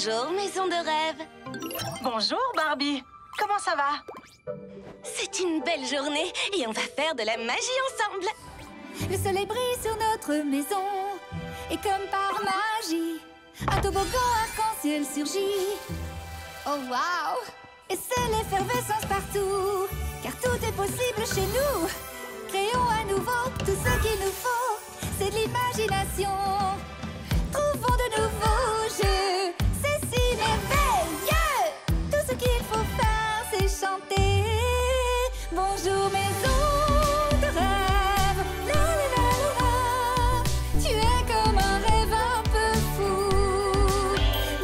Bonjour, maison de rêve. Bonjour, Barbie. Comment ça va? C'est une belle journée et on va faire de la magie ensemble. Le soleil brille sur notre maison et comme par magie, un toboggan arc-en-ciel surgit. Oh wow! Et c'est l'effervescence partout, car tout est possible chez nous. Créons à nouveau tout ce qu'il nous faut, c'est de l'imagination. Trouvons de nouveaux jeux, c'est si merveilleux. Tout ce qu'il faut faire, c'est chanter. Bonjour maison de rêve, la la la la la. Tu es comme un rêve un peu fou.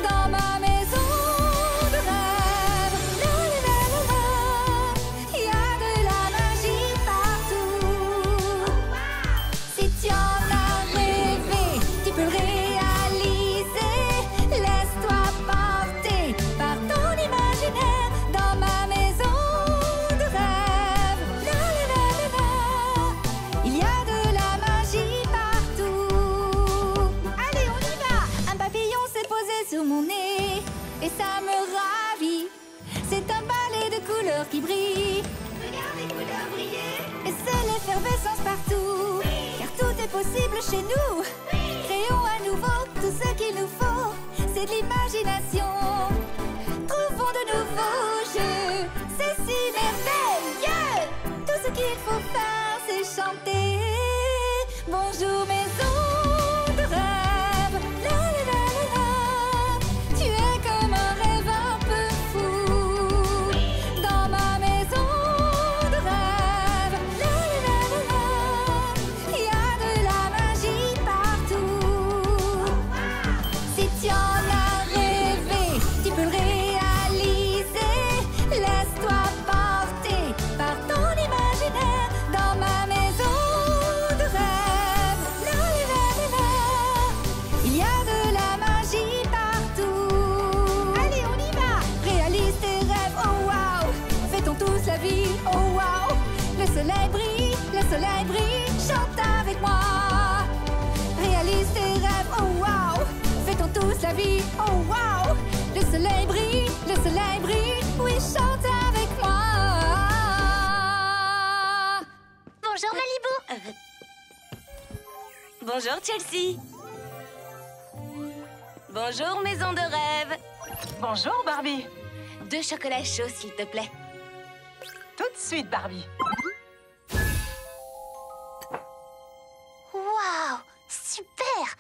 Dans ma maison de rêve, la la la la la. Il y a de la magie partout. Si tu en as rêvé, tu peux le réaliser. Laisse-toi porter par ton imaginaire. Dans ma maison de rêve, la la la la la. Il y a de la magie partout. Allez, on y va. Un papillon s'est posé sur mon nez et ça me ravit. C'est un balai de couleurs qui brille. Regarde les couleurs briller. Et c'est l'effervescence partout, car tout est possible chez nous. Créons à nouveau tout ce qu'il nous faut, c'est de l'imagination. Trouvons de nouveaux jeux, c'est si merveilleux. Tout ce qu'il faut faire, c'est chanter. Bonjour maison de rêve, la la la la la. Tu es comme un rêve un peu fou. Dans ma maison de rêve, la la la la la. Il y a de la magie partout. Si tu en as rêvé, tu peux le réaliser. Laisse-toi porter par ton imaginaire. Dans ma maison de rêve, la la la la la. Il y a de la magie partout. Allez, on y va. Réalise tes rêves, oh wow. Fêtons tous la vie, oh wow. Le soleil brille, chante avec moi. Réalise tes rêves, oh wow. Fêtons tous la vie, oh wow. Le soleil brille, oui, chante avec moi. Bonjour, Malibu. Bonjour, Chelsea. Bonjour, maison de rêve. Bonjour, Barbie. 2 chocolats chauds, s'il te plaît. Tout de suite, Barbie. Waouh, super!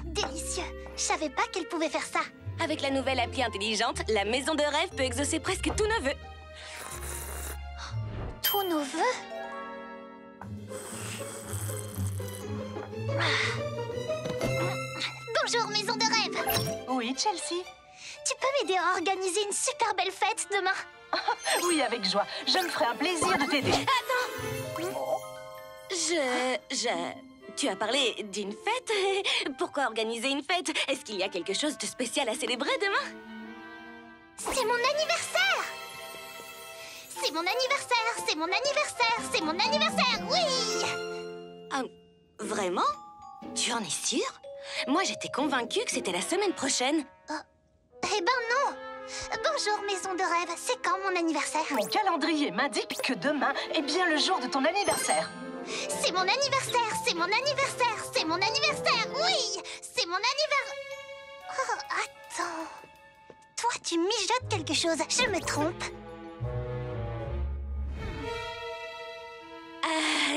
Délicieux. Je savais pas qu'elle pouvait faire ça. Avec la nouvelle appli intelligente, la maison de rêve peut exaucer presque tous nos vœux. Tous nos vœux? Bonjour, maison de rêve. Oui, Chelsea. Tu peux m'aider à organiser une super belle fête demain? Oui, avec joie. Je me ferai un plaisir de t'aider. Tu as parlé d'une fête? Pourquoi organiser une fête? Est-ce qu'il y a quelque chose de spécial à célébrer demain? C'est mon anniversaire! C'est mon anniversaire! C'est mon anniversaire! C'est mon anniversaire! Oui! Ah, vraiment? Tu en es sûre? Moi, j'étais convaincue que c'était la semaine prochaine. Eh ben non! Bonjour, maison de rêve. C'est quand mon anniversaire? Mon calendrier m'indique que demain est bien le jour de ton anniversaire. C'est mon anniversaire! C'est mon anniversaire! C'est mon anniversaire! Oui! C'est mon anniversaire! Oh, attends... Toi, tu mijotes quelque chose. Je me trompe.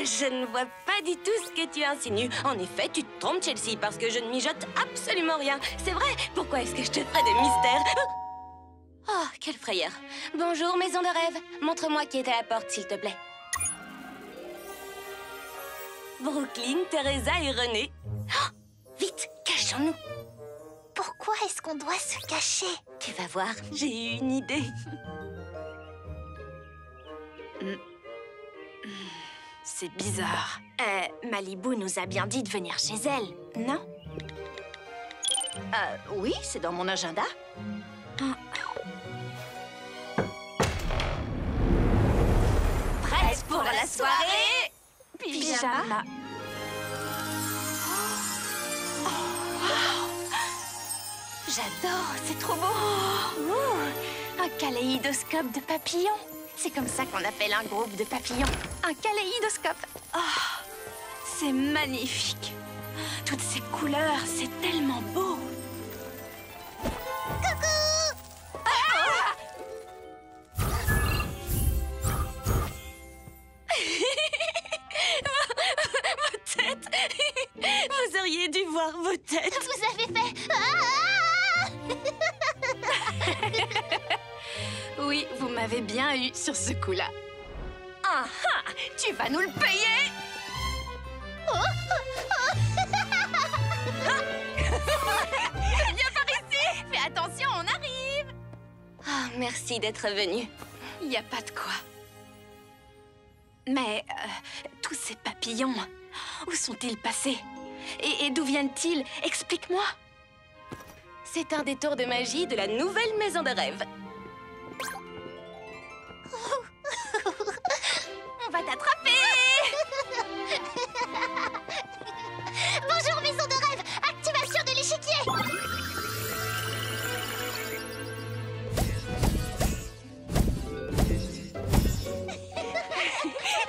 Je ne vois pas du tout ce que tu insinues. En effet, tu te trompes, Chelsea, parce que je ne mijote absolument rien. C'est vrai? Pourquoi est-ce que je te ferais des mystères? Oh, quelle frayeur. Bonjour, maison de rêve. Montre-moi qui est à la porte, s'il te plaît. Brooklyn, Teresa et René. Oh, vite, cachons-nous. Pourquoi est-ce qu'on doit se cacher? Tu vas voir, j'ai eu une idée. C'est bizarre. Malibu nous a bien dit de venir chez elle, non? Oui, c'est dans mon agenda. Prête pour la soirée? Pyjama. j'adore, c'est trop beau. Ouh, un kaléidoscope de papillons. C'est comme ça qu'on appelle un groupe de papillons. Un kaléidoscope. Oh, c'est magnifique. Toutes ces couleurs, c'est tellement beau. Vos têtes. Vous auriez dû voir vos têtes. Vous avez fait... Oui, vous m'avez bien eu sur ce coup-là. Ah ah, tu vas nous le payer. Viens par ici. Fais attention, on arrive. Ah, merci d'être venu. Il n'y a pas de quoi. Mais tous ces papillons, où sont-ils passés? Et d'où viennent-ils? Explique-moi. C'est un détour de magie de la nouvelle maison de rêve. On va t'attraper. Bonjour, maison de rêve. Activation de l'échiquier.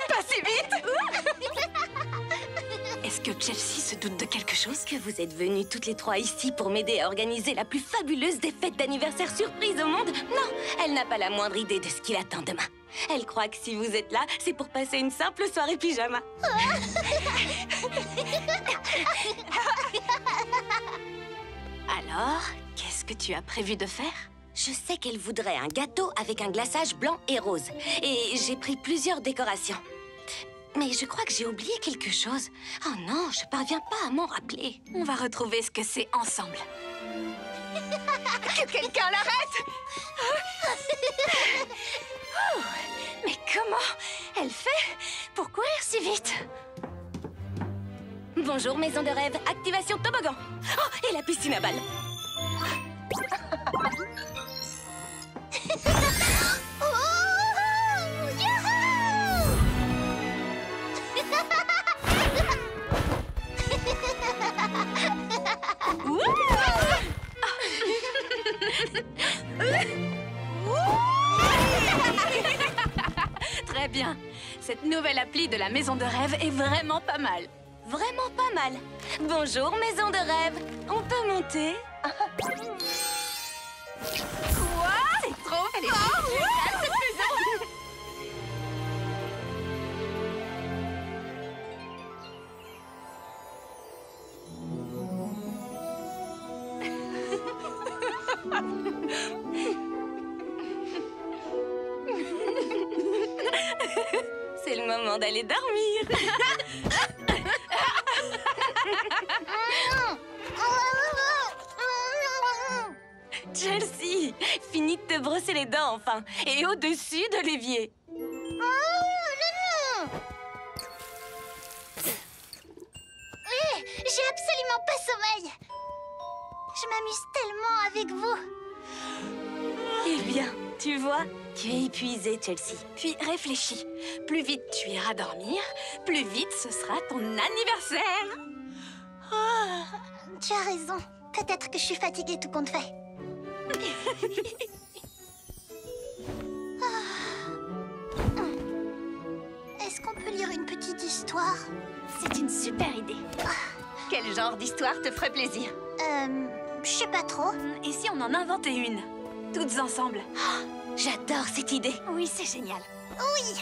Pas si vite. Est-ce que Chelsea se doute de quelque chose? Que vous êtes venus toutes les trois ici pour m'aider à organiser la plus fabuleuse des fêtes d'anniversaire surprise au monde? Non, elle n'a pas la moindre idée de ce qui l'attend demain. Elle croit que si vous êtes là, c'est pour passer une simple soirée pyjama. Alors, qu'est-ce que tu as prévu de faire? Je sais qu'elle voudrait un gâteau avec un glaçage blanc et rose. Et j'ai pris plusieurs décorations. Mais je crois que j'ai oublié quelque chose. Oh non, je parviens pas à m'en rappeler. On va retrouver ce que c'est ensemble. Que quelqu'un l'arrête! Oh, mais comment elle fait pour courir si vite? Bonjour, maison de rêve. Activation toboggan. Oh, et la piscine à balles. Très bien. Cette nouvelle appli de la maison de rêve est vraiment pas mal. Vraiment pas mal. Bonjour, maison de rêve. On peut monter? Quoi? C'est trop Elle est géniale, cette maison. C'est le moment d'aller dormir. Chelsea, finis de te brosser les dents enfin. Et au-dessus de l'évier. J'ai absolument pas sommeil. Je m'amuse tellement avec vous. Eh bien, tu vois, tu es épuisée, Chelsea. Puis réfléchis. Plus vite tu iras dormir, plus vite ce sera ton anniversaire. Tu as raison. Peut-être que je suis fatiguée tout compte fait. Est-ce qu'on peut lire une petite histoire? C'est une super idée. Quel genre d'histoire te ferait plaisir? Je sais pas trop. Et si on en inventait une? Toutes ensemble. J'adore cette idée. Oui, c'est génial. Oui.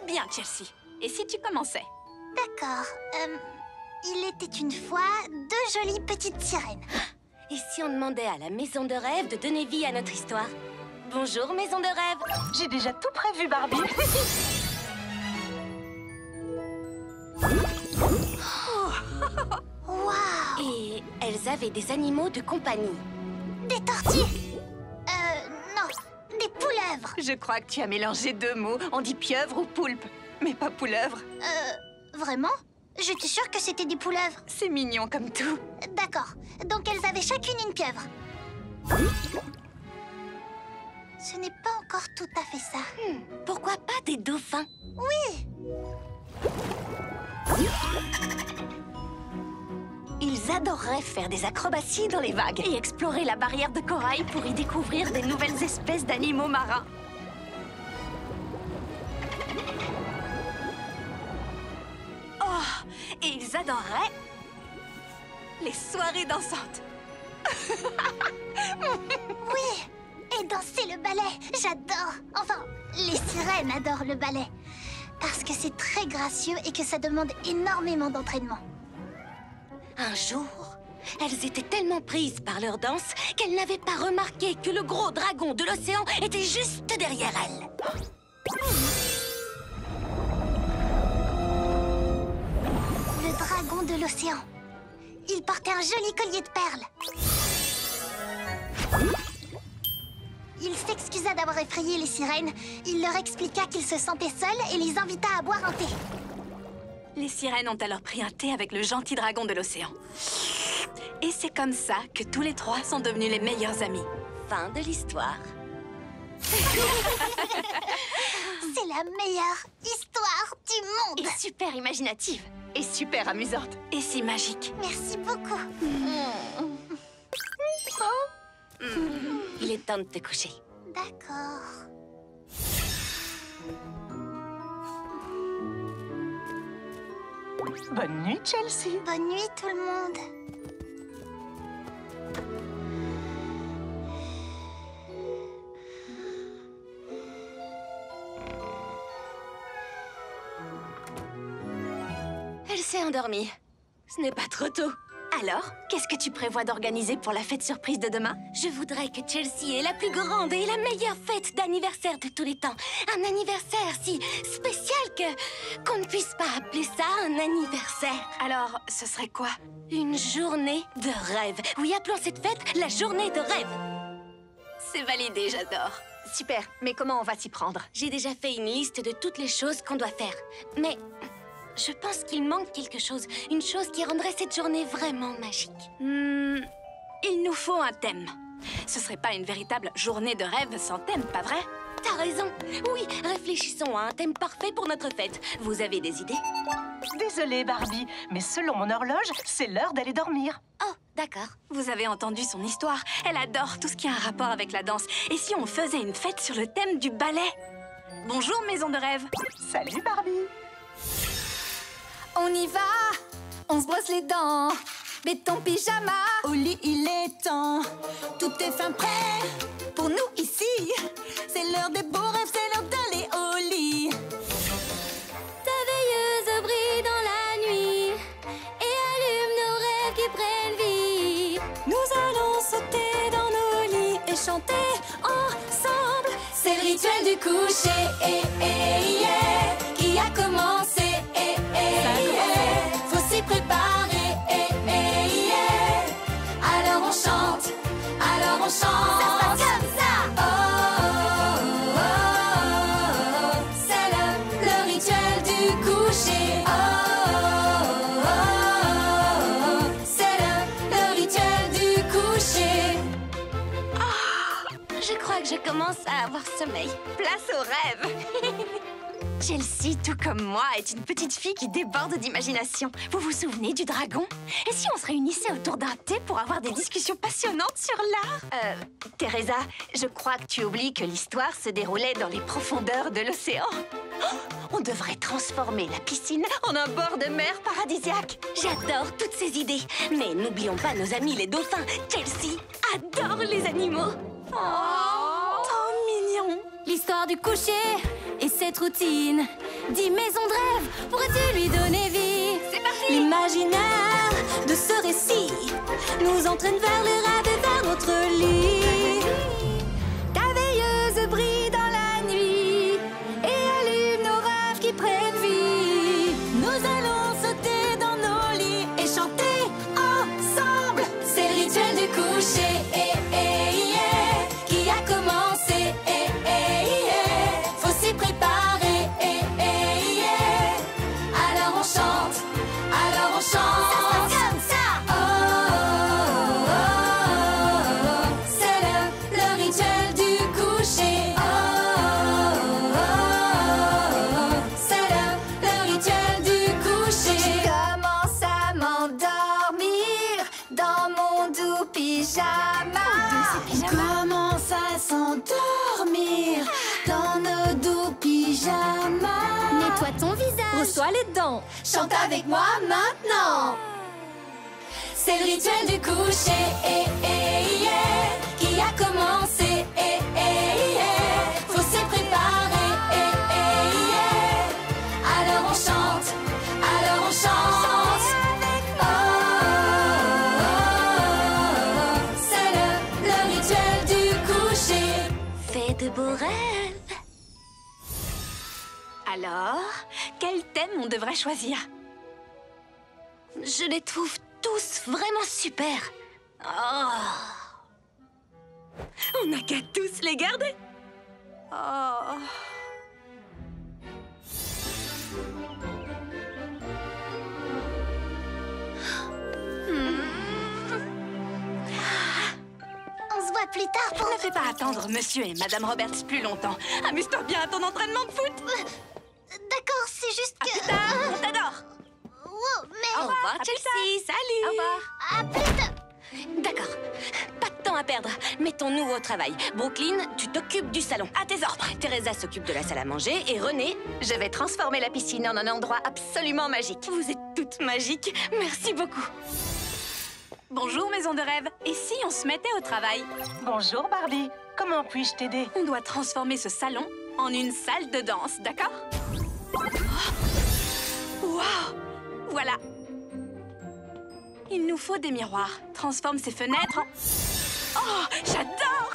Bien, Chelsea. Et si tu commençais? D'accord. Il était une fois deux jolies petites sirènes. Et si on demandait à la maison de rêve de donner vie à notre histoire? Bonjour, maison de rêve. J'ai déjà tout prévu, Barbie. Waouh! Et elles avaient des animaux de compagnie. Des tortues! Non, des couleuvres. Je crois que tu as mélangé deux mots. On dit pieuvre ou poulpe, mais pas couleuvre. Vraiment? J'étais sûre que c'était des couleuvres. C'est mignon comme tout. D'accord. Donc elles avaient chacune une pieuvre. Ce n'est pas encore tout à fait ça. Pourquoi pas des dauphins? Oui! Ils Elles adoreraient faire des acrobaties dans les vagues et explorer la barrière de corail pour y découvrir des nouvelles espèces d'animaux marins. Oh, et ils adoreraient les soirées dansantes. Oui, et danser le ballet, j'adore. Enfin, les sirènes adorent le ballet. Parce que c'est très gracieux et que ça demande énormément d'entraînement. Un jour, elles étaient tellement prises par leur danse qu'elles n'avaient pas remarqué que le gros dragon de l'océan était juste derrière elles. Le dragon de l'océan. Il portait un joli collier de perles. Il s'excusa d'avoir effrayé les sirènes. Il leur expliqua qu'il se sentait seul et les invita à boire un thé. Les sirènes ont alors pris un thé avec le gentil dragon de l'océan. Et c'est comme ça que tous les trois sont devenus les meilleurs amis. Fin de l'histoire. C'est la meilleure histoire du monde. Et super imaginative. Et super amusante. Et si magique. Merci beaucoup. Il est temps de te coucher. D'accord. Bonne nuit, Chelsea. Bonne nuit tout le monde. Elle s'est endormie. Ce n'est pas trop tôt. Alors, qu'est-ce que tu prévois d'organiser pour la fête surprise de demain? Je voudrais que Chelsea ait la plus grande et la meilleure fête d'anniversaire de tous les temps. Un anniversaire si spécial qu'on ne puisse pas appeler ça un anniversaire. Alors, ce serait quoi? Une journée de rêve. Oui, appelons cette fête la journée de rêve. C'est validé, j'adore. Super, mais comment on va s'y prendre? J'ai déjà fait une liste de toutes les choses qu'on doit faire. Mais je pense qu'il manque quelque chose. Une chose qui rendrait cette journée vraiment magique. Il nous faut un thème. Ce serait pas une véritable journée de rêve sans thème, pas vrai? T'as raison. Oui, réfléchissons à un thème parfait pour notre fête. Vous avez des idées? Désolée, Barbie, mais selon mon horloge, c'est l'heure d'aller dormir. Oh, d'accord. Vous avez entendu son histoire. Elle adore tout ce qui a un rapport avec la danse. Et si on faisait une fête sur le thème du ballet? Bonjour, maison de rêve. Salut, Barbie. On y va, on se brosse les dents. Mets ton pyjama, au lit il est temps. Tout est fin prêt pour nous ici. C'est l'heure des beaux rêves, c'est l'heure d'aller au lit. Ta veilleuse brille dans la nuit et allume nos rêves qui prennent vie. Nous allons sauter dans nos lits et chanter ensemble. C'est le rituel du coucher, yeah, qui a commencé. Faut s'y préparer, yeah. Alors on chante, alors on chante. Ça se passe comme ça. Oh, oh, oh, oh. C'est le rituel du coucher. Oh, oh, oh. C'est le rituel du coucher. Je crois que je commence à avoir sommeil. Place au rêve. Chelsea, tout comme moi, est une petite fille qui déborde d'imagination. Vous vous souvenez du dragon? Et si on se réunissait autour d'un thé pour avoir des discussions passionnantes sur l'art? Teresa, je crois que tu oublies que l'histoire se déroulait dans les profondeurs de l'océan. Oh, on devrait transformer la piscine en un bord de mer paradisiaque. J'adore toutes ces idées. Mais n'oublions pas nos amis les dauphins. Chelsea adore les animaux. Oh, trop mignon. L'histoire du coucher et cette routine. 10 maisons de rêve, pourrais-tu lui donner vie? C'est parti. L'imaginaire de ce récit nous entraîne vers le rêve et vers notre lit. Ta veilleuse brille dans la nuit et allume nos rêves qui prennent vie. Nous allons sauter dans nos lits et chanter ensemble. C'est le rituel du coucher, yeah, qui a commencé, yeah. Faut s'y préparer, yeah. Alors on chante, alors on chante. Ça se passe comme ça. Oh, oh, oh, oh. C'est commence à s'endormir dans nos doux pyjamas. Nettoie ton visage. Brosse-toi les dents. Chante avec moi maintenant. C'est le rituel du coucher qui a commencé. Faut se préparer. Alors on chante, alors on chante. Oh, c'est le rituel du coucher. Fais de beaux rêves. Alors, quel thème on devrait choisir? Je les trouve tous vraiment super. Oh. On n'a qu'à tous les garder. Oh. On se voit plus tard pour... Ne fais pas attendre Monsieur et Madame Roberts plus longtemps. Amuse-toi bien à ton entraînement de foot. D'accord, c'est juste que... Plus tard, on t'adore. Wow, mais... Au revoir, à plus Chelsea. Salut. Au revoir. À plus tard. D'accord. Pas de temps à perdre. Mettons-nous au travail. Brooklyn, tu t'occupes du salon. À tes ordres. Teresa s'occupe de la salle à manger et René... Je vais transformer la piscine en un endroit absolument magique. Vous êtes toutes magiques. Merci beaucoup. Bonjour, maison de rêve. Et si on se mettait au travail? Bonjour Barbie, comment puis-je t'aider? On doit transformer ce salon en une salle de danse, d'accord? Waouh! Voilà. Il nous faut des miroirs. Transforme ces fenêtres en... Oh, j'adore!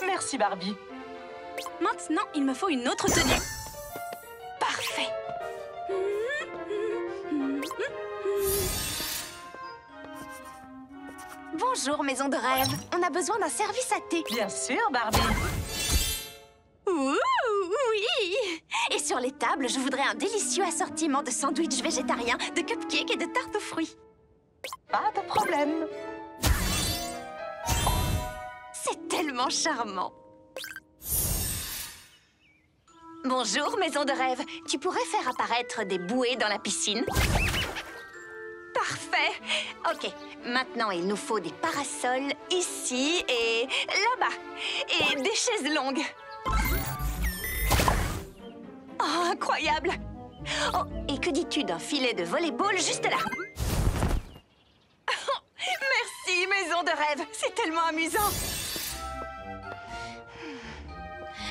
Merci Barbie. Maintenant, il me faut une autre tenue. Parfait. Bonjour, maison de rêve. On a besoin d'un service à thé. Bien sûr Barbie. Ouh, oui! Et sur les tables, je voudrais un délicieux assortiment de sandwichs végétariens, de cupcakes et de tartes aux fruits. Pas de problème. C'est tellement charmant. Bonjour, maison de rêve. Tu pourrais faire apparaître des bouées dans la piscine? Parfait. Ok, maintenant il nous faut des parasols ici et là-bas. Et des chaises longues. Oh, incroyable! Oh, et que dis-tu d'un filet de volley-ball juste là? Merci, maison de rêve. C'est tellement amusant.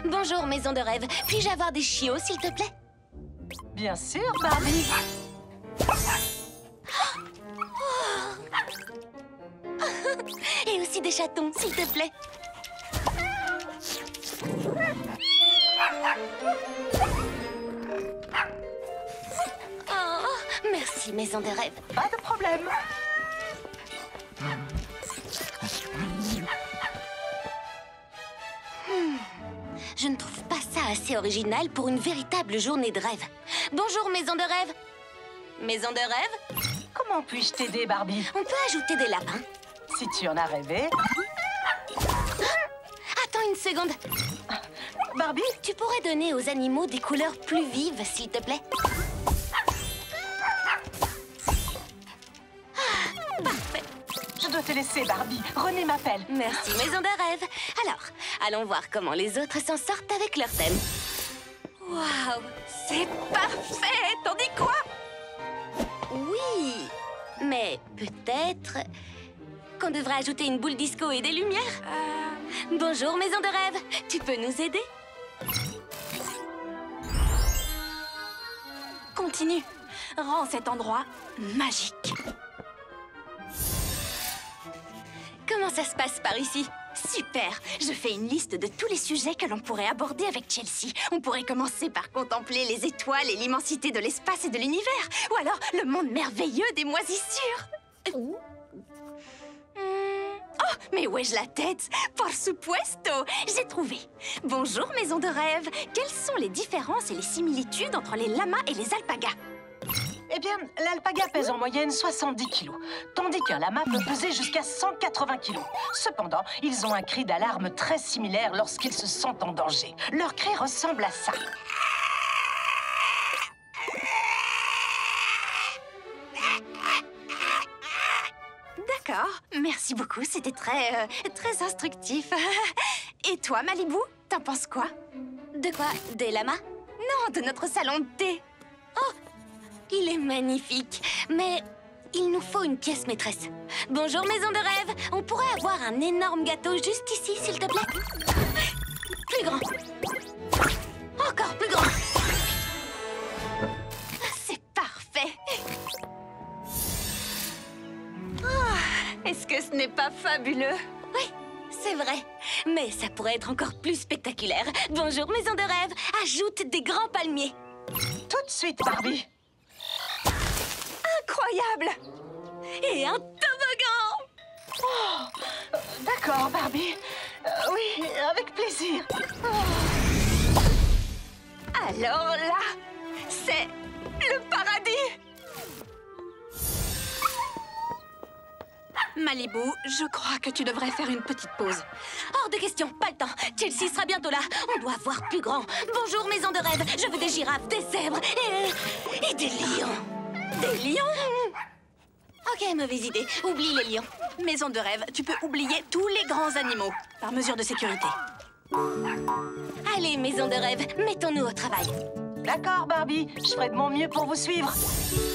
Bonjour, maison de rêve. Puis-je avoir des chiots, s'il te plaît? Bien sûr Barbie. Et aussi des chatons, s'il te plaît. Oh, merci, maison de rêve. Pas de problème. Je ne trouve pas ça assez original pour une véritable journée de rêve. Bonjour, maison de rêve. Maison de rêve? Comment puis-je t'aider Barbie? On peut ajouter des lapins. Si tu en as rêvé. Attends une seconde. Barbie? Tu pourrais donner aux animaux des couleurs plus vives, s'il te plaît? Parfait. Je dois te laisser Barbie. René m'appelle. Merci, maison de rêve. Alors, allons voir comment les autres s'en sortent avec leur thème. Waouh, C'est parfait. T'en dis quoi? oui. Mais peut-être qu'on devrait ajouter une boule disco et des lumières. Bonjour, maison de rêve. Tu peux nous aider? Continue. Rends cet endroit magique. Comment ça se passe par ici? Super. Je fais une liste de tous les sujets que l'on pourrait aborder avec Chelsea. On pourrait commencer par contempler les étoiles et l'immensité de l'espace et de l'univers. Ou alors le monde merveilleux des moisissures. Oh, mais où ai-je la tête? Por supuesto! J'ai trouvé. Bonjour, maison de rêve. Quelles sont les différences et les similitudes entre les lamas et les alpagas? Eh bien, l'alpaga pèse en moyenne 70 kilos, tandis qu'un lama peut peser jusqu'à 180 kilos. Cependant, ils ont un cri d'alarme très similaire lorsqu'ils se sentent en danger. Leur cri ressemble à ça. D'accord, merci beaucoup, c'était très instructif. Et toi, Malibu, t'en penses quoi? De quoi? Des lamas? Non, de notre salon de thé. Oh, il est magnifique, mais il nous faut une pièce maîtresse. Bonjour, maison de rêve. On pourrait avoir un énorme gâteau juste ici, s'il te plaît? Plus grand. Encore plus grand. C'est parfait. Oh, est-ce que ce n'est pas fabuleux? Oui, c'est vrai. Mais ça pourrait être encore plus spectaculaire. Bonjour, maison de rêve. Ajoute des grands palmiers. Tout de suite, Barbie. Incroyable! Et un toboggan! Oh, d'accord, Barbie. Oui, avec plaisir. Alors là, c'est le paradis! Malibu, je crois que tu devrais faire une petite pause. Hors de question, pas le temps. Chelsea sera bientôt là. On doit voir plus grand. Bonjour, maison de rêve. Je veux des girafes, des zèbres et des lions. Des lions? Ok, mauvaise idée. Oublie les lions. Maison de rêve, tu peux oublier tous les grands animaux, par mesure de sécurité. Allez, maison de rêve, mettons-nous au travail. D'accord, Barbie. Je ferai de mon mieux pour vous suivre.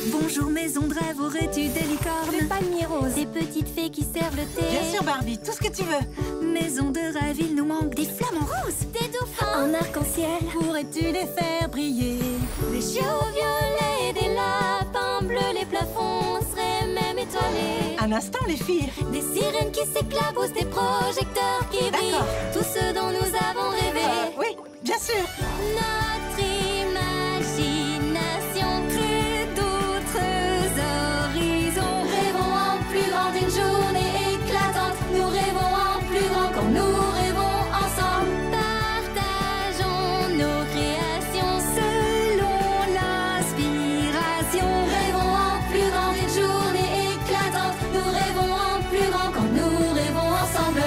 Bonjour maison de rêve, aurais-tu des licornes? Des palmiers roses, des petites fées qui servent le thé. Bien sûr, Barbie, tout ce que tu veux. Maison de rêve, il nous manque des flamants roses, des dauphins en arc-en-ciel. Pourrais-tu les faire briller? Des chiots violets et des lapins bleus, les plafonds seraient même étoilés. Un instant, les filles. Des sirènes qui s'éclaboussent, des projecteurs qui brillent. D'accord. Tout ce dont nous avons rêvé. Oui, bien sûr. Notre imagination crée d'autres horizons. Rêvons en plus grand d'une journée éclatante. Nous rêvons en plus grand quand nous rêvons ensemble. Partageons nos créations selon l'inspiration. Rêvons en plus grand d'une journée éclatante. Nous rêvons en plus grand quand nous rêvons ensemble.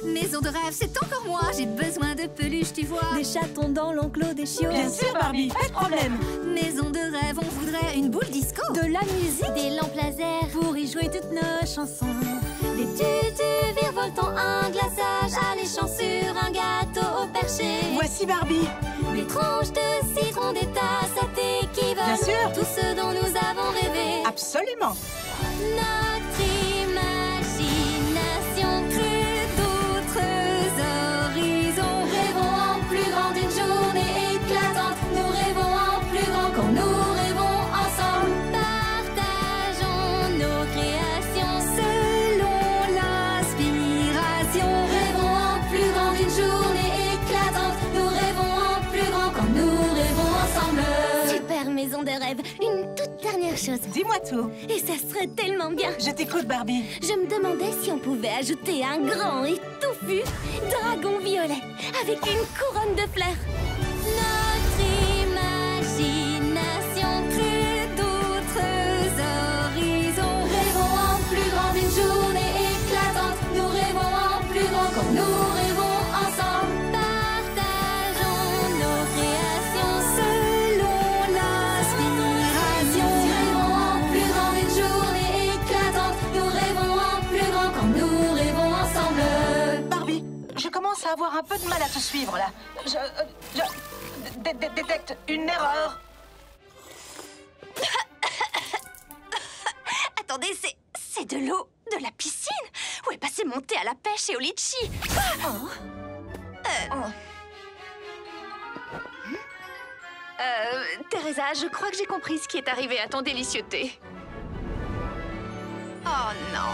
Maison de rêve, c'est encore moi. J'ai besoin de peluches, tu vois. Des chatons dans l'enclos, des chiots. Bien sûr, Barbie, pas de problème. Maison de rêve, on voudrait une boule disco. De la musique. Des lampes laser pour y jouer toutes nos chansons. Des tutus virevoltants, un glaçage alléchant sur un gâteau au perché. Voici Barbie. Des tranches de citron, des tasses à thé qui volent. Bien sûr. Tout ce dont nous avons rêvé. Absolument. Notre imagination crée d'autres horizons. Rêvons en plus grand d'une journée éclatante. Nous rêvons en plus grand quand nous rêvons ensemble. Partageons nos créations selon l'inspiration. Rêvons en plus grand d'une journée éclatante. Nous rêvons en plus grand quand nous rêvons ensemble. Super, maison de rêve. Une toute dernière chose. Dis-moi tout. Et ça serait tellement bien. Je t'écoute, Barbie. Je me demandais si on pouvait ajouter un grand et touffu dragon violet avec une couronne de fleurs. Notre imagination crée d'autres horizons. Rêvons en plus grand d'une journée éclatante. Nous rêvons en plus grand quand nous rêvons ensemble. Partageons nos créations selon l'inspiration. Rêvons en plus grand d'une journée éclatante. Nous rêvons en plus grand quand nous rêvons ensemble. Barbie, je commence à avoir un peu de mal à te suivre, là. Je détecte une erreur. Attendez, c'est de l'eau de la piscine? Où est passé mon thé à la pêche et au litchi? Teresa, je crois que j'ai compris ce qui est arrivé à ton délicieux thé. Oh non.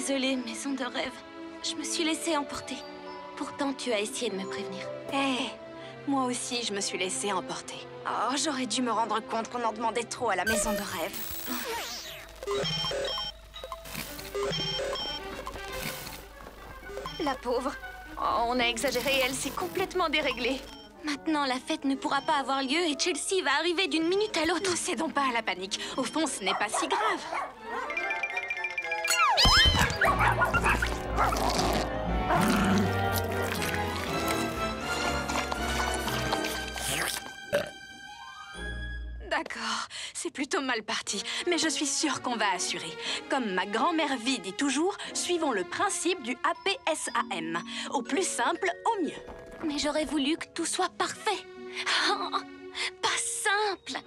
désolée, maison de rêve. Je me suis laissée emporter. Pourtant, tu as essayé de me prévenir. Hé, moi aussi, je me suis laissée emporter. Oh, j'aurais dû me rendre compte qu'on en demandait trop à la maison de rêve. La pauvre. Oh, on a exagéré, elle s'est complètement déréglée. Maintenant, la fête ne pourra pas avoir lieu et Chelsea va arriver d'une minute à l'autre. Ne cédons pas à la panique. Au fond, ce n'est pas si grave. D'accord, c'est plutôt mal parti, mais je suis sûre qu'on va assurer. Comme ma grand-mère Vi dit toujours, suivons le principe du APSAM. Au plus simple, au mieux. Mais j'aurais voulu que tout soit parfait. Oh, pas simple.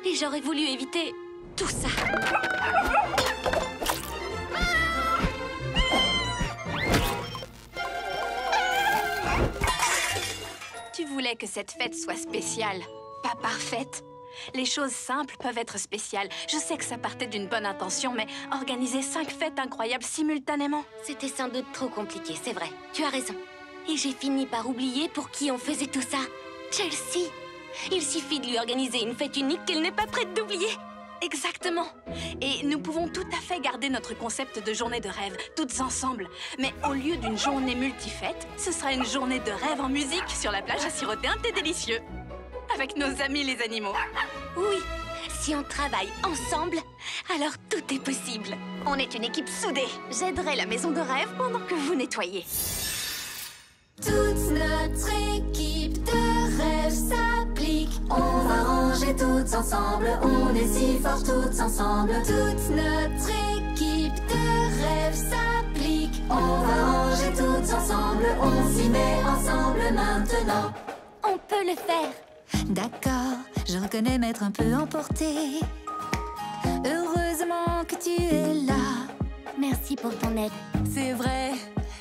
Et j'aurais voulu éviter tout ça. Tu voulais que cette fête soit spéciale, pas parfaite. Les choses simples peuvent être spéciales. Je sais que ça partait d'une bonne intention, mais organiser 5 fêtes incroyables simultanément... C'était sans doute trop compliqué, c'est vrai. Tu as raison. Et j'ai fini par oublier pour qui on faisait tout ça. Chelsea. Il suffit de lui organiser une fête unique qu'elle n'est pas prête d'oublier. Exactement. Et nous pouvons tout à fait garder notre concept de journée de rêve, toutes ensemble. Mais au lieu d'une journée multifête, ce sera une journée de rêve en musique sur la plage à siroter un thé délicieux. Avec nos amis les animaux. Oui, si on travaille ensemble, alors tout est possible. On est une équipe soudée. J'aiderai la maison de rêve pendant que vous nettoyez. Toute notre équipe de rêve s'applique. On va ranger toutes ensemble. On est si forts toutes ensemble. Toute notre équipe de rêve s'applique. On va ranger toutes ensemble. On s'y met ensemble maintenant. On peut le faire. D'accord, je reconnais m'être un peu emportée. Heureusement que tu es là. Merci pour ton aide. C'est vrai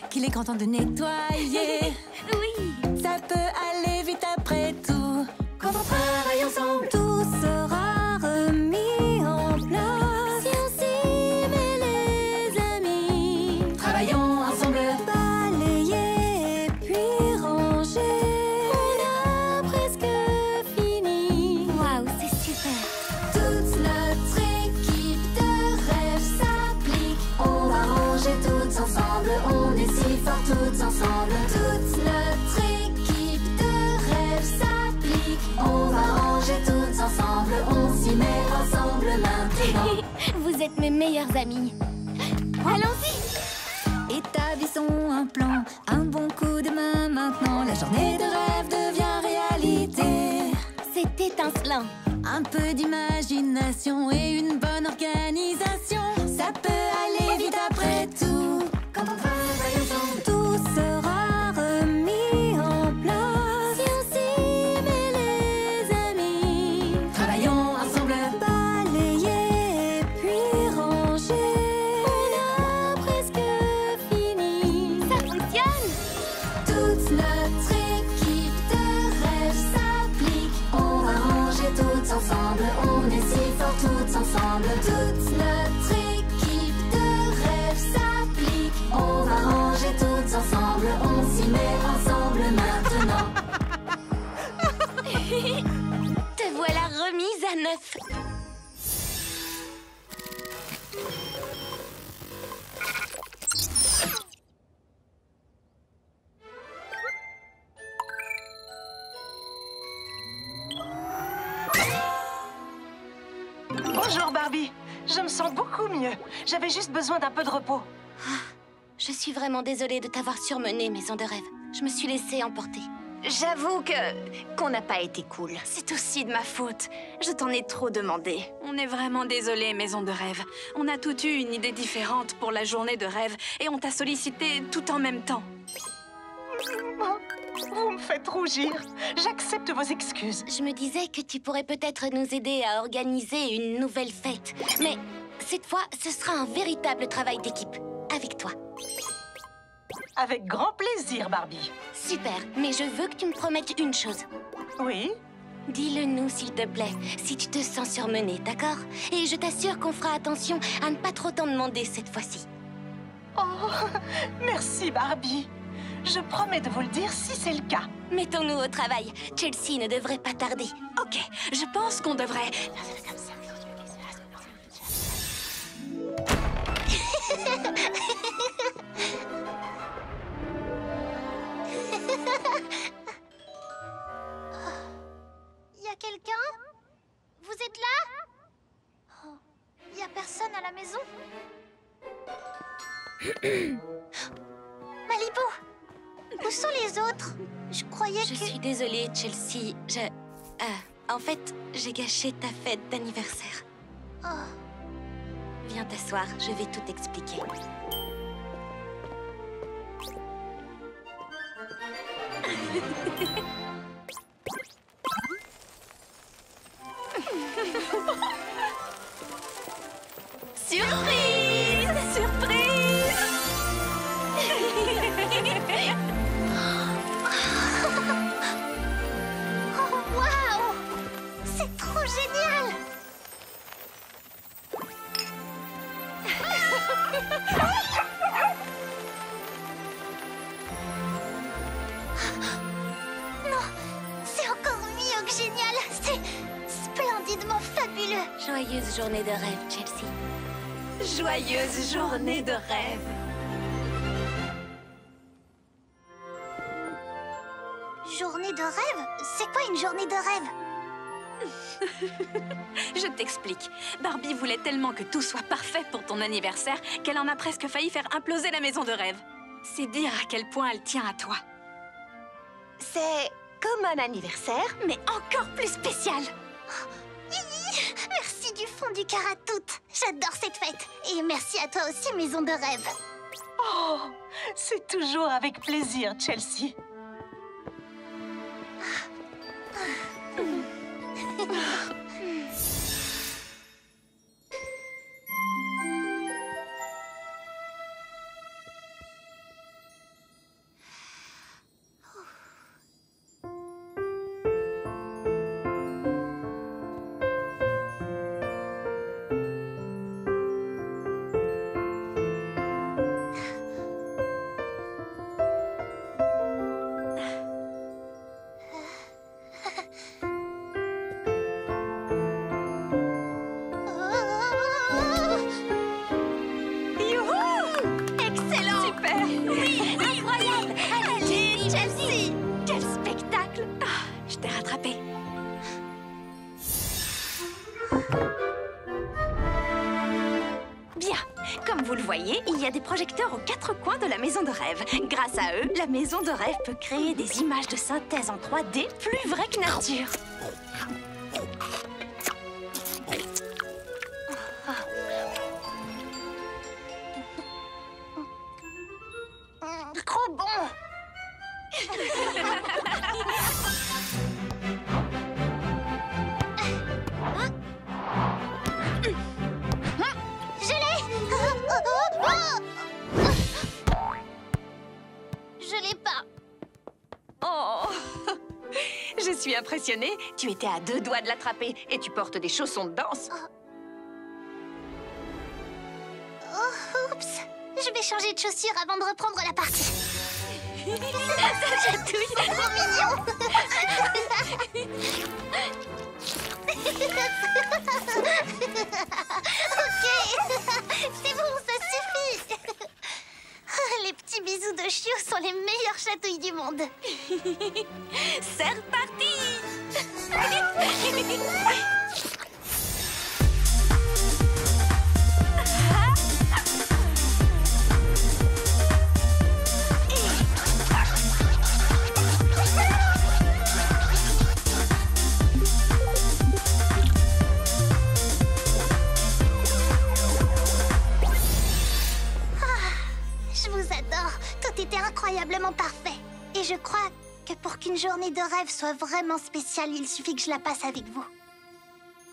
qu'il est content de nettoyer. Oui. Ça peut aller vite après tout. Quand on travaille ensemble, tout sera remis en place. Si on s'y met les amis, travaillons ensemble. Balayer puis ranger. On a presque fini. Waouh, c'est super. Toute notre équipe de rêve s'applique. On va ranger toutes ensemble. On est si forts toutes ensemble. Toute notre équipe de rêve s'applique. On va ranger toutes ensemble. On s'y met ensemble maintenant. Vous êtes mes meilleurs amis. Allons-y. Établissons un plan, un bon coup de main maintenant. La journée de rêve devient réalité. C'est étincelant. Un peu d'imagination et une bonne organisation. Ça peut aller vite après tout. Quand on travaille ensemble, tout sera remis en place. Si on s'y met les amis, travaillons ensemble. Balayer puis ranger. On a presque fini. Ça fonctionne. Toute notre équipe de rêve s'applique. On va ranger toutes ensemble. On est si forts toutes ensemble. Toute notre équipe de rêve s'applique. On va ranger toutes ensemble. On s'y met ensemble maintenant. Te voilà remise à neuf. Bonjour Barbie. Je me sens beaucoup mieux. J'avais juste besoin d'un peu de repos. Je suis vraiment désolée de t'avoir surmenée, maison de rêve. Je me suis laissée emporter. J'avoue qu'on n'a pas été cool. C'est aussi de ma faute. Je t'en ai trop demandé. On est vraiment désolé, maison de rêve. On a toutes eu une idée différente pour la journée de rêve et on t'a sollicité tout en même temps. Vous me faites rougir. J'accepte vos excuses. Je me disais que tu pourrais peut-être nous aider à organiser une nouvelle fête. Mais cette fois, ce sera un véritable travail d'équipe. Avec toi. Avec grand plaisir, Barbie. Super, mais je veux que tu me promettes une chose. Oui? Dis-le nous, s'il te plaît, si tu te sens surmenée, d'accord? Et je t'assure qu'on fera attention à ne pas trop t'en demander cette fois-ci. Oh, merci Barbie. Je promets de vous le dire si c'est le cas. Mettons-nous au travail. Chelsea ne devrait pas tarder. Ok, je pense qu'on devrait... Y a quelqu'un? Vous êtes là? Oh, y a personne à la maison? Malibu! Où sont les autres? Je croyais Je que... suis désolée, Chelsea. En fait, j'ai gâché ta fête d'anniversaire. Oh, Viens t'asseoir, je vais tout expliquer. Surprise! Surprise! oh waouh! C'est trop génial! Non, c'est encore mieux que génial! C'est splendidement fabuleux! Joyeuse journée de rêve, Chelsea. Joyeuse journée de rêve. Journée de rêve? C'est quoi une journée de rêve? Je t'explique. Barbie voulait tellement que tout soit parfait pour ton anniversaire qu'elle en a presque failli faire imploser la maison de rêve. C'est dire à quel point elle tient à toi. C'est comme un anniversaire. Mais encore plus spécial. Merci du fond du cœur à toutes. J'adore cette fête. Et merci à toi aussi, maison de rêve. Oh, c'est toujours avec plaisir, Chelsea. Excellent! Super! Oui! Incroyable! Allez, Chelsea! Quel spectacle! Ah, je t'ai rattrapé. Bien. Comme vous le voyez, il y a des projecteurs aux 4 coins de la maison de rêve. Grâce à eux, la maison de rêve peut créer des images de synthèse en 3D plus vraies que nature. Trop bon! Je l'ai! Je l'ai pas. Oh! Je suis impressionnée. Tu étais à 2 doigts de l'attraper et tu portes des chaussons de danse. Oh, oups! Je vais changer de chaussures avant de reprendre la partie. Ça chatouille. C'est trop mignon! Ok! C'est bon, ça suffit! Les petits bisous de chiot sont les meilleures chatouilles du monde. C'est reparti. Je vous adore. Tout était incroyablement parfait. Et je crois que pour qu'une journée de rêve soit vraiment spéciale, il suffit que je la passe avec vous.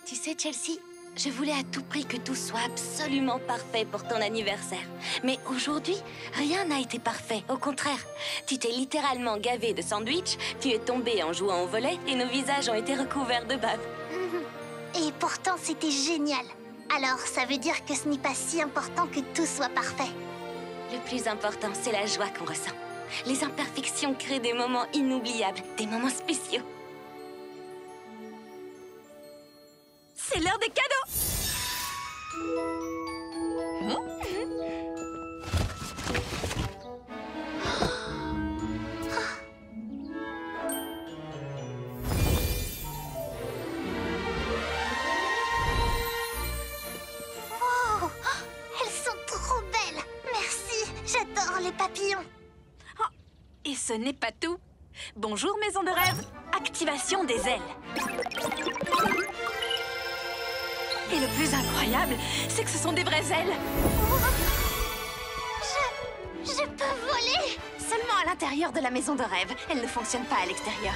Tu sais, Chelsea, je voulais à tout prix que tout soit absolument parfait pour ton anniversaire. Mais aujourd'hui, rien n'a été parfait. Au contraire, tu t'es littéralement gavé de sandwich, tu es tombé en jouant au volet et nos visages ont été recouverts de bave. Et pourtant, c'était génial. Alors, ça veut dire que ce n'est pas si important que tout soit parfait. Le plus important, c'est la joie qu'on ressent. Les imperfections créent des moments inoubliables, des moments spéciaux. C'est l'heure des cadeaux! Wow! Elles sont trop belles! Merci! J'adore les papillons! Oh, et ce n'est pas tout. Bonjour, maison de rêve. Activation des ailes. Et le plus incroyable, c'est que ce sont des vraies ailes. Je peux voler! Seulement à l'intérieur de la maison de rêve. Elle ne fonctionne pas à l'extérieur.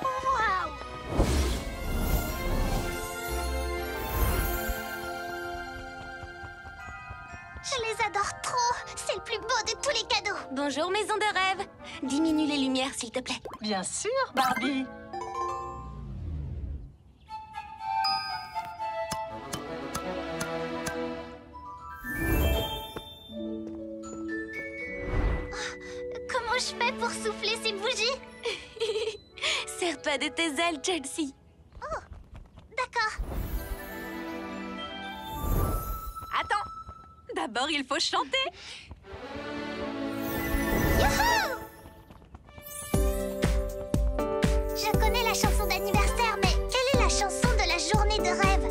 Waouh! Je les adore trop! C'est le plus beau de tous les cadeaux! Bonjour, maison de rêve. Diminue les lumières, s'il te plaît. Bien sûr, Barbie. Comment je fais pour souffler ces bougies? Serre-toi de tes ailes, Chelsea. Oh, d'accord. Attends. D'abord, il faut chanter. Youhou! Je connais la chanson d'anniversaire, mais quelle est la chanson de la journée de rêve?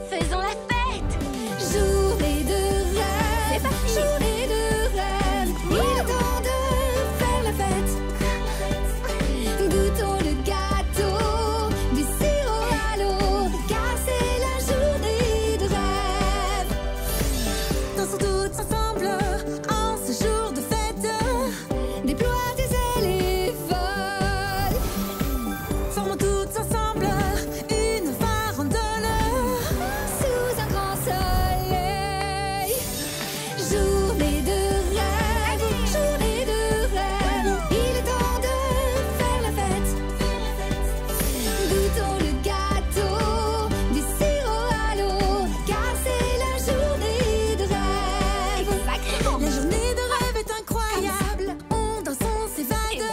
Faisons la fête. Journée de rêve, C'est parti. journée de rêve, il est temps de faire la fête. Goûtons le gâteau, du sirop à l'eau, car c'est la journée de rêve. Dansons toutes ensemble en ce jour de fête. Déploie tes ailes et vole. Formons toutes ensemble une farandole sous un grand soleil. Journée de rêve, il est temps de faire la fête. Goûtons le gâteau, du sirop à l'eau, car c'est la journée de rêve. La journée de rêve est incroyable, on danse, on s'évade.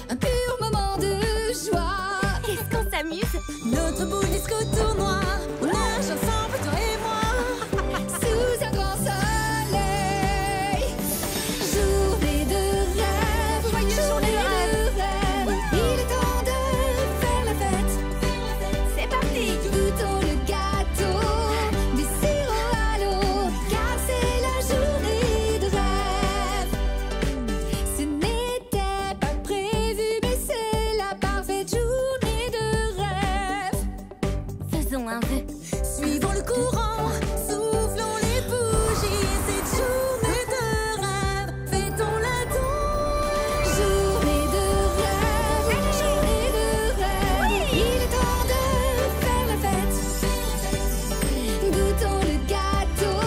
Un pur moment de joie. Qu'est-ce qu'on s'amuse? Notre boule disco tournoi, on nage ensemble, toi et moi, sous un grand soleil. Journée de rêve, journée de rêve, il est temps de faire la fête. C'est parti. Goûtons le gâteau, du sirop à l'eau, car c'est la journée de rêve. Ce n'était pas prévu, mais c'est la parfaite journée de rêve. Faisons un vœu. Suivons le courant, soufflons les bougies, cette journée de rêve, fêtons-la donc. Journée de rêve, il est temps de faire la fête. Goûtons le gâteau,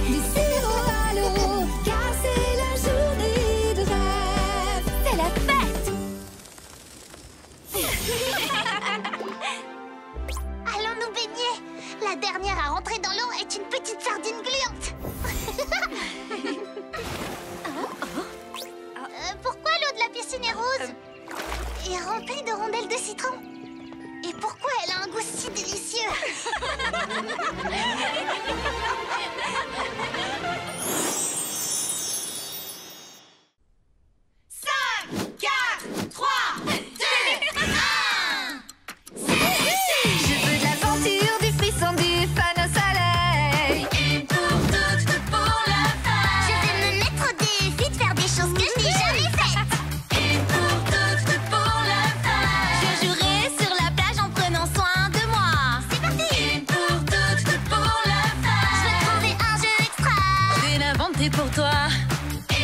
du sirop à l'eau, car c'est la journée de rêve. C'est la fête. Allons nous baigner! La dernière à rentrer dans l'eau est une petite sardine gluante! Pourquoi l'eau de la piscine est rose? Et remplie de rondelles de citron? Et pourquoi elle a un goût si délicieux? 4, 3, 2, 1. Je veux de l'aventure, du frisson, du fun au soleil. Une pour toutes, toutes pour la fête. Je vais me mettre au défi de faire des choses que je n'ai jamais faites! Une pour toutes, toutes pour la fête. Je jouerai sur la plage en prenant soin de moi. C'est parti! Une pour toutes, toutes pour la Je vais fête. trouver un jeu extra! J'ai l'inventé pour toi.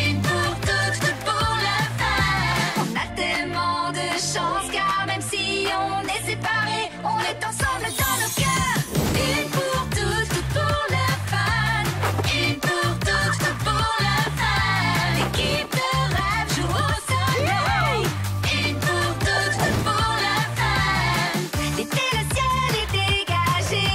Une pour toutes, toutes pour la fête. On a tellement de chance car même si on est séparés, on est ensemble dans nos cœurs. Une pour toutes, toutes pour la fête. Une pour toutes, toutes pour la fête. L'équipe de rêve joue au soleil. Une pour toutes, toutes pour la fête. L'été, le ciel est dégagé.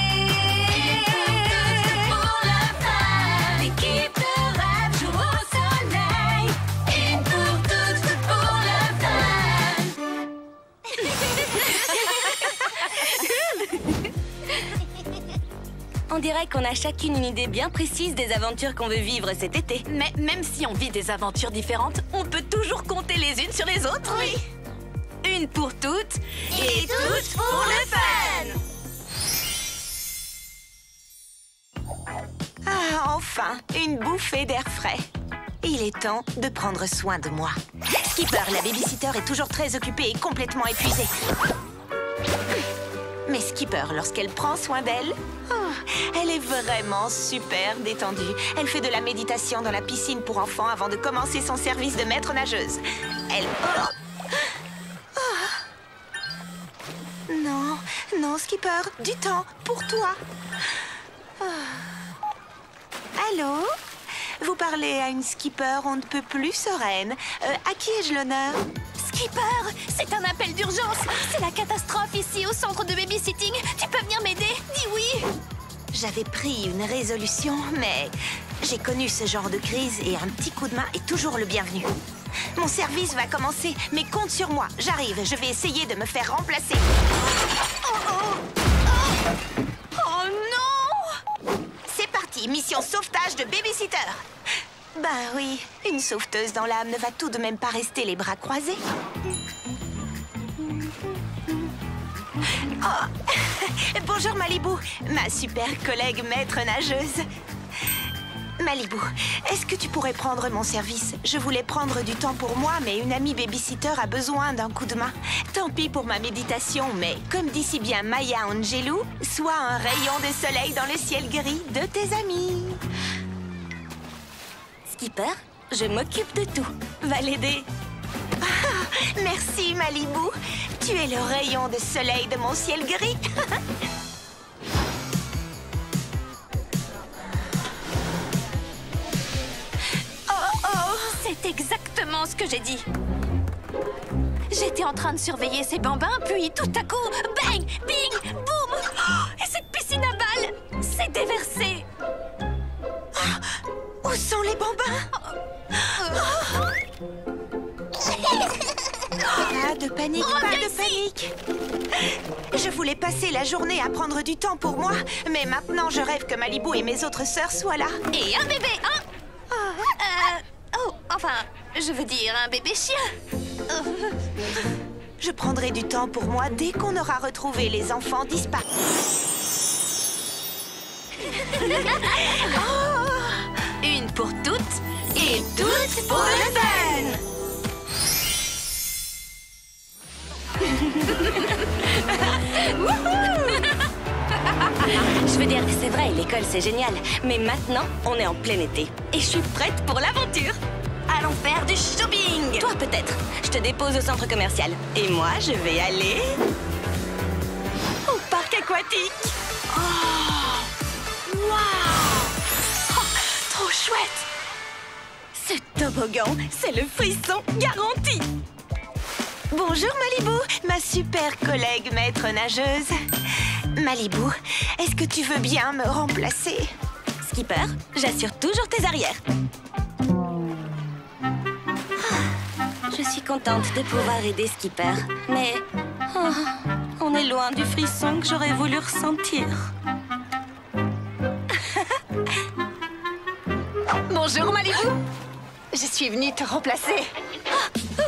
vrai qu'on a chacune une idée bien précise des aventures qu'on veut vivre cet été. Mais même si on vit des aventures différentes, on peut toujours compter les unes sur les autres. Oui. Une pour toutes et toutes pour le fun. Ah, enfin, une bouffée d'air frais. Il est temps de prendre soin de moi. Skipper, la babysitter, est toujours très occupée et complètement épuisée. Mais Skipper, lorsqu'elle prend soin d'elle, elle est vraiment super détendue. Elle fait de la méditation dans la piscine pour enfants avant de commencer son service de maître nageuse. Elle... Non, non, Skipper, du temps pour toi. Allô? Vous parlez à une Skipper on ne peut plus sereine. À qui ai-je l'honneur? Skipper, c'est un appel d'urgence. C'est la catastrophe ici au centre de babysitting. Tu peux venir m'aider? Dis oui. J'avais pris une résolution, mais j'ai connu ce genre de crise et un petit coup de main est toujours le bienvenu. Mon service va commencer, mais compte sur moi. J'arrive, je vais essayer de me faire remplacer. Oh non! C'est parti, mission sauvetage de babysitter. Ben oui, une sauveteuse dans l'âme ne va tout de même pas rester les bras croisés. Oh. Bonjour Malibu, ma super collègue maître nageuse. Malibu, est-ce que tu pourrais prendre mon service? Je voulais prendre du temps pour moi, mais une amie babysitter a besoin d'un coup de main. Tant pis pour ma méditation, mais comme dit si bien Maya Angelou, sois un rayon de soleil dans le ciel gris de tes amis. Skipper, je m'occupe de tout. Va l'aider. Ah, merci Malibu, tu es le rayon de soleil de mon ciel gris. C'est exactement ce que j'ai dit. J'étais en train de surveiller ces bambins, puis tout à coup, bang, bing, boum! Oh, et cette piscine à balles s'est déversée. Oh, où sont les bambins? Pas de panique, Reviens pas de ici. panique. Je voulais passer la journée à prendre du temps pour moi, mais maintenant je rêve que Malibu et mes autres sœurs soient là. Et un bébé, hein? Enfin, je veux dire un bébé chien. Je prendrai du temps pour moi dès qu'on aura retrouvé les enfants disparus. Une pour toutes et toutes pour le fun. Je veux dire, c'est vrai, l'école c'est génial. Mais maintenant, on est en plein été. Et je suis prête pour l'aventure. Allons faire du shopping. Toi peut-être. Je te dépose au centre commercial. Et moi, je vais aller... au parc aquatique. Waouh! Trop chouette. Ce toboggan, c'est le frisson garanti. Bonjour Malibu, ma super collègue maître nageuse. Malibu, est-ce que tu veux bien me remplacer? Skipper, j'assure toujours tes arrières. Je suis contente de pouvoir aider Skipper. Mais on est loin du frisson que j'aurais voulu ressentir. Bonjour Malibu. Je suis venue te remplacer.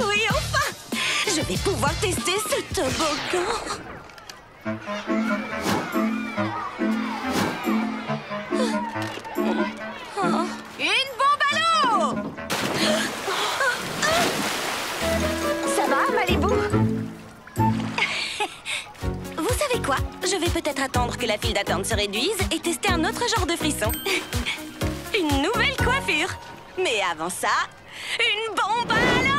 Oui, enfin! Je vais pouvoir tester ce toboggan. Une bombe à l'eau. Ça va, Malibu? Vous savez quoi? Je vais peut-être attendre que la file d'attente se réduise et tester un autre genre de frisson. Une nouvelle coiffure. Mais avant ça, une bombe à l'eau!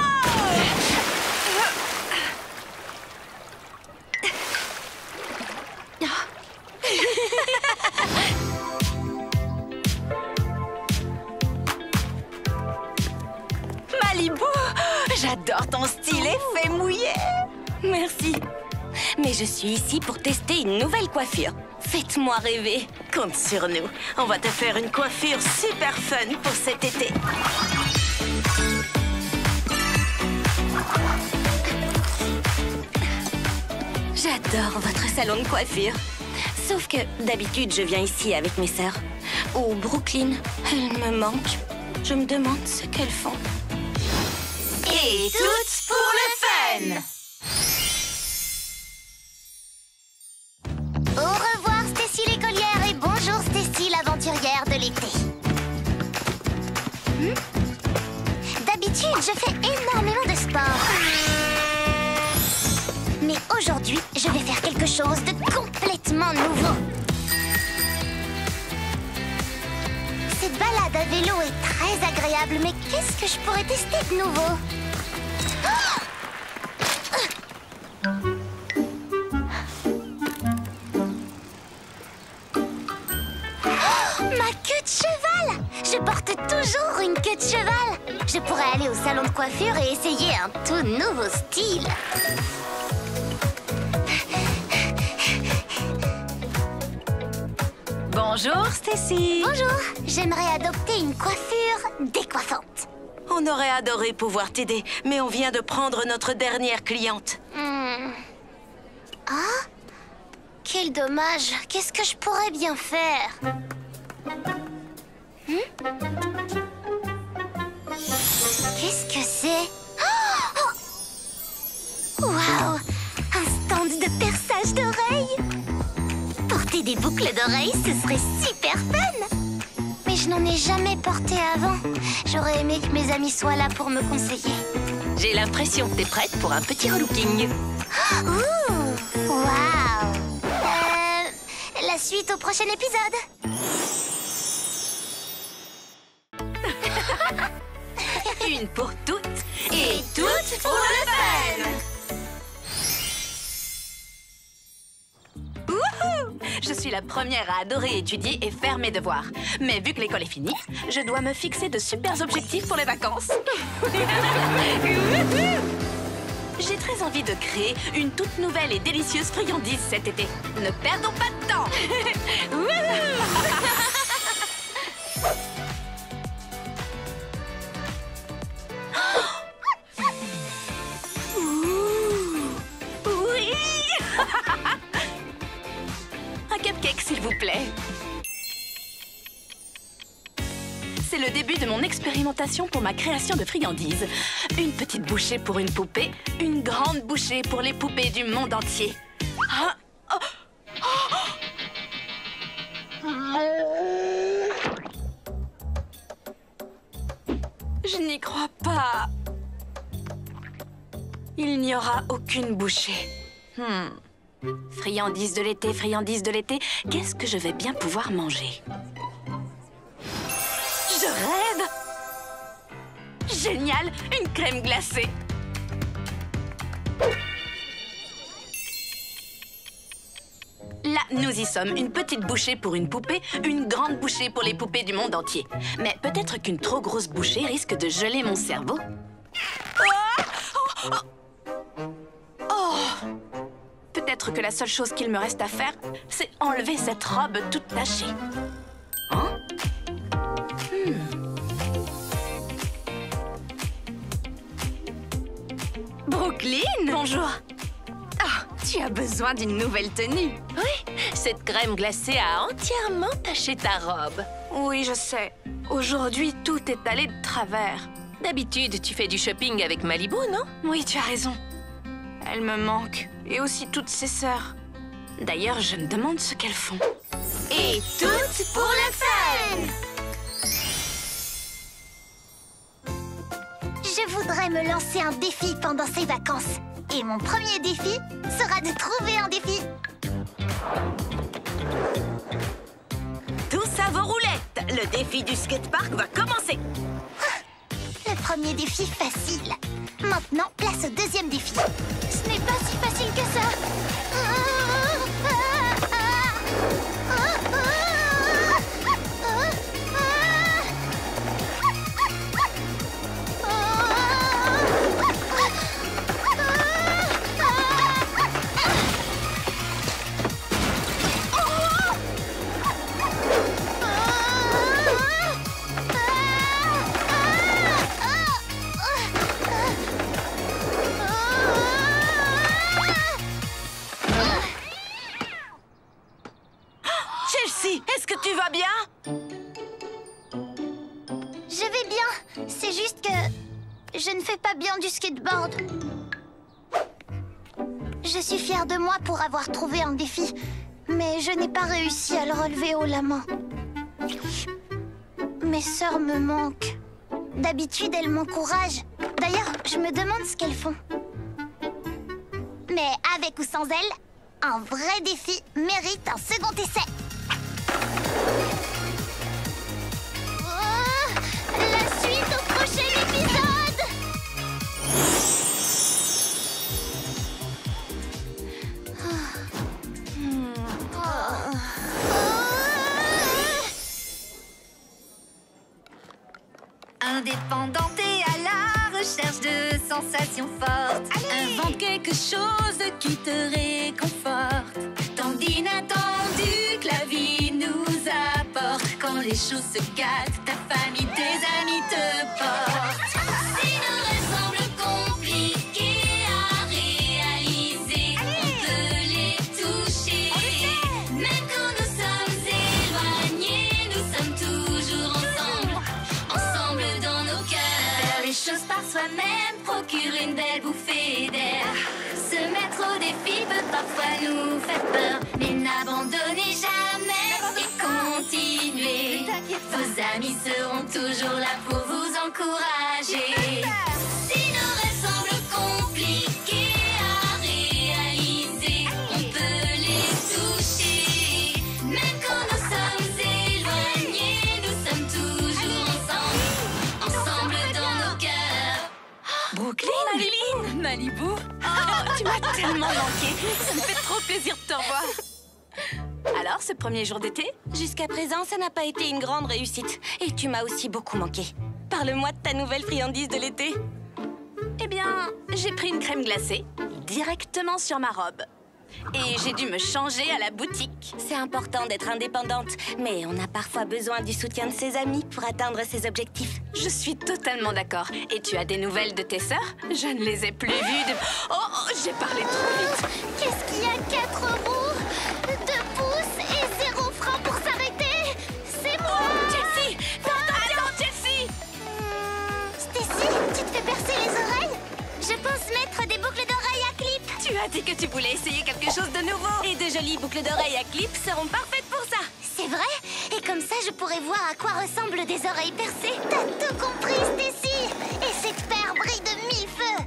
Malibu, j'adore ton style effet mouillé. Merci. Mais je suis ici pour tester une nouvelle coiffure. Faites-moi rêver. Compte sur nous. On va te faire une coiffure super fun pour cet été. J'adore votre salon de coiffure. Sauf que d'habitude, je viens ici avec mes sœurs. Oh, Brooklyn, elle me manque. Je me demande ce qu'elles font. Et toutes pour le fun! Au revoir, Stacy l'écolière, et bonjour, Stacy l'aventurière de l'été. D'habitude, je fais énormément de sport. Mais aujourd'hui, je vais faire quelque chose de complètement nouveau. Cette balade à vélo est très agréable, mais qu'est-ce que je pourrais tester de nouveau? Ma queue de cheval! Je porte toujours une queue de cheval. Je pourrais aller au salon de coiffure et essayer un tout nouveau style. Bonjour, Stacy. Bonjour, j'aimerais adopter une coiffure décoiffante. On aurait adoré pouvoir t'aider, mais on vient de prendre notre dernière cliente. Ah? Quel dommage. Qu'est-ce que je pourrais bien faire? Qu'est-ce que c'est? Waouh! Un stand de perçage d'oreilles! Porter des boucles d'oreilles, ce serait super fun! Mais je n'en ai jamais porté avant. J'aurais aimé que mes amis soient là pour me conseiller. J'ai l'impression que t'es prête pour un petit relooking. Ouh! Waouh! La suite au prochain épisode. Une pour toutes Et toutes pour le fun! Wouhou! Je suis la première à adorer étudier et faire mes devoirs. Mais vu que l'école est finie, je dois me fixer de super objectifs pour les vacances. J'ai très envie de créer une toute nouvelle et délicieuse friandise cet été. Ne perdons pas de temps! Oui! Un cupcake, s'il vous plaît. C'est le début de mon expérimentation pour ma création de friandises. Une petite bouchée pour une poupée, une grande bouchée pour les poupées du monde entier. Ah, oh, Je n'y crois pas. Il n'y aura aucune bouchée. Friandise de l'été, friandise de l'été. Qu'est-ce que je vais bien pouvoir manger? Je rêve! Génial! Une crème glacée! Là, nous y sommes. Une petite bouchée pour une poupée, une grande bouchée pour les poupées du monde entier. Mais peut-être qu'une trop grosse bouchée risque de geler mon cerveau. Peut-être que la seule chose qu'il me reste à faire, c'est enlever cette robe toute tachée. Hein? Brooklyn! Bonjour! Ah, tu as besoin d'une nouvelle tenue. Oui, cette crème glacée a entièrement taché ta robe. Oui, je sais. Aujourd'hui, tout est allé de travers. D'habitude, tu fais du shopping avec Malibu, non? Oui, tu as raison. Elle me manque. Et aussi toutes ses sœurs. D'ailleurs, je me demande ce qu'elles font. Et toutes pour le fun! Je voudrais me lancer un défi pendant ces vacances. Et mon premier défi sera de trouver un défi. Tous à vos roulettes! Le défi du skatepark va commencer! Le premier défi facile. Maintenant, place au deuxième défi. Ce n'est pas si facile que ça. Je vais bien. C'est juste que je ne fais pas bien du skateboard. Je suis fière de moi pour avoir trouvé un défi, mais je n'ai pas réussi à le relever haut la main. Mes sœurs me manquent. D'habitude, elles m'encouragent. D'ailleurs, je me demande ce qu'elles font. Mais avec ou sans elles, un vrai défi mérite un second essai. La suite au prochain épisode. Indépendante et à la recherche de sensations fortes. Invente quelque chose qui te réconforte. Tant d'inattendu que la vie nous apporte. Quand les choses se gâtent, ta famille, tes amis te portent. Si nos rêves semblent compliqués à réaliser, on peut les toucher. Même quand nous sommes éloignés, nous sommes toujours ensemble. Ensemble dans nos cœurs. Faire les choses par soi-même procure une belle bouffée d'air. Se mettre au défi peut parfois nous faire peur, mais n'abandonnez jamais et continuez. Vos amis seront toujours là pour vous encourager. Si nos rêves semblent compliqués à réaliser, on peut les toucher. Même quand nous sommes éloignés, nous sommes toujours ensemble. Ensemble dans nos cœurs. Brooklyn, Marilyn, Malibu. Oh, tu m'as tellement manqué. Ça me fait trop plaisir de te revoir. Alors, ce premier jour d'été? Jusqu'à présent, ça n'a pas été une grande réussite. Et tu m'as aussi beaucoup manqué. Parle-moi de ta nouvelle friandise de l'été. Eh bien, j'ai pris une crème glacée directement sur ma robe. Et j'ai dû me changer à la boutique. C'est important d'être indépendante, mais on a parfois besoin du soutien de ses amis pour atteindre ses objectifs. Je suis totalement d'accord. Et tu as des nouvelles de tes sœurs? Je ne les ai plus vues de... Oh, j'ai parlé trop vite. Qu'est-ce qu'il y a 4 roues, 2 pouces et 0 frein pour s'arrêter? C'est moi! Chelsea! Attends, Chelsea! Stacy, tu te fais percer les oreilles? Je pense mettre des boucles d'oreilles à clip. Tu as dit que tu voulais essayer quelque chose de nouveau. Et de jolies boucles d'oreilles à clip seront parfaites pour ça. C'est vrai? Et comme ça, je pourrais voir à quoi ressemblent des oreilles percées. T'as tout compris, Stacy! Et cette paire brille de 1000 feux.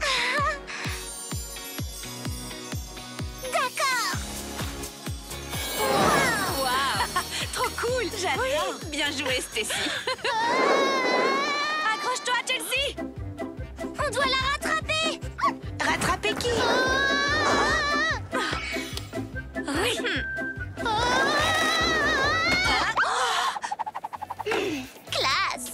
D'accord! Wow! Waouh! Trop cool! J'adore! Oui. Bien joué, Stacy. Accroche-toi, Chelsea! On doit la rattraper! Rattraper qui? Oui. Classe!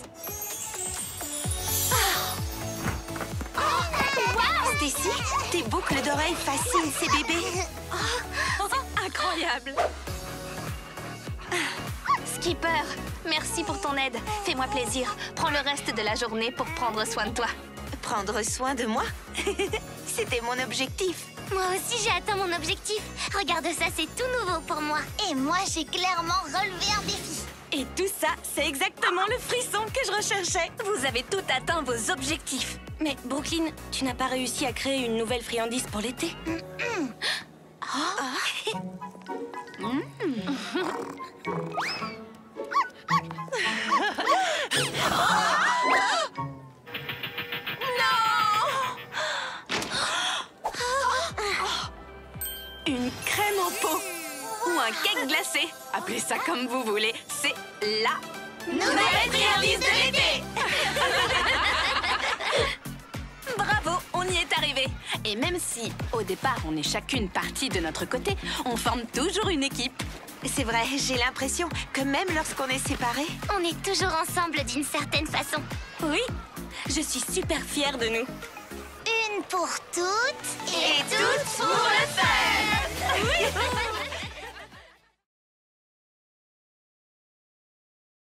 Wow! Stacy, tes boucles d'oreilles fascinent ces bébés. Incroyable! Skipper, merci pour ton aide. Fais-moi plaisir. Prends le reste de la journée pour prendre soin de toi. Prendre soin de moi? C'était mon objectif. Moi aussi, j'ai atteint mon objectif. Regarde ça, c'est tout nouveau pour moi. Et moi, j'ai clairement relevé un défi. Et tout ça, c'est exactement le frisson que je recherchais. Vous avez tout atteint vos objectifs. Mais Brooklyn, tu n'as pas réussi à créer une nouvelle friandise pour l'été? Une crème au pot ou un cake glacé. Appelez ça comme vous voulez. C'est la Nouvelle friandise de l'été. Bravo, on y est arrivé. Et même si, au départ, on est chacune partie de notre côté, on forme toujours une équipe. C'est vrai, j'ai l'impression que même lorsqu'on est séparés... On est toujours ensemble d'une certaine façon. Oui, je suis super fière de nous. Une pour toutes et